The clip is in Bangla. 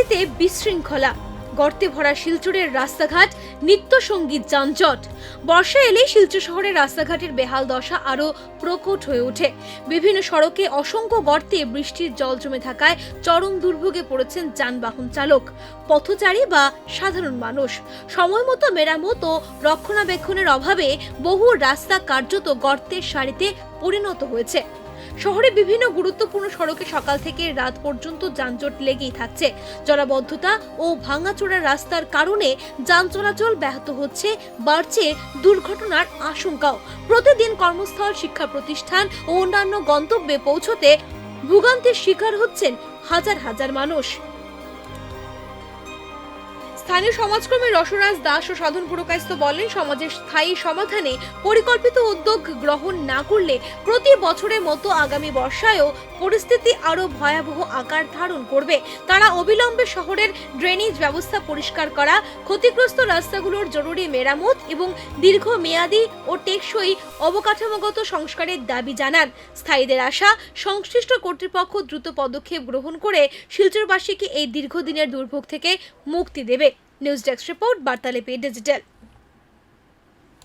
বৃষ্টিতে বিশৃঙ্খলা, গর্তে ভরা শিলচরের রাস্তাঘাট নিত্য সঙ্গীত যানজট। বর্ষা এলেই শিলচর শহরের রাস্তাঘাটের বেহাল দশা আরো প্রকট হয়ে ওঠে। বিভিন্ন সড়কে অসংখ্য গর্তে বৃষ্টির জল জমে থাকায় চরম দুর্ভোগে পড়েছেন যানবাহন চালক, পথচারী বা সাধারণ মানুষ। সময় মতো মেরামত ও রক্ষণাবেক্ষণের অভাবে বহু রাস্তা কার্যত গর্তের সারিতে পরিণত হয়েছে। শহরে বিভিন্ন গুরুত্বপূর্ণ সড়কে সকাল থেকে রাত পর্যন্ত যানজট লেগেই থাকছে। জলাবদ্ধতা ও ভাঙাচোরা রাস্তার কারণে যান চলাচল ব্যাহত হচ্ছে, বাড়ছে দুর্ঘটনার আশঙ্কাও। প্রতিদিন কর্মস্থল, শিক্ষা প্রতিষ্ঠান ও অন্যান্য গন্তব্যে পৌঁছতে ভোগান্তির শিকার হচ্ছেন হাজার হাজার মানুষ। স্থানীয় সমাজকর্মী রসরাজ দাস ও সাধন পুরকায়স্থ বলেন, সমাজের স্থায়ী সমাধানে পরিকল্পিত উদ্যোগ গ্রহণ না করলে প্রতি বছরের মতো আগামী বর্ষায়ও পরিস্থিতি আরো ভয়াবহ আকার ধারণ করবে। তারা অবিলম্বে শহরের ড্রেনেজ ব্যবস্থা পরিষ্কার করা, ক্ষতিগ্রস্ত রাস্তাগুলোর জরুরি মেরামত এবং দীর্ঘমেয়াদী ও টেকসই অবকাঠামোগত সংস্কারের দাবি জানান। স্থায়ীদের আশা, সংশ্লিষ্ট কর্তৃপক্ষ দ্রুত পদক্ষেপ গ্রহণ করে শিলচরবাসীকে এই দীর্ঘদিনের দুর্ভোগ থেকে মুক্তি দেবে। News desk report, Bartalipi digital.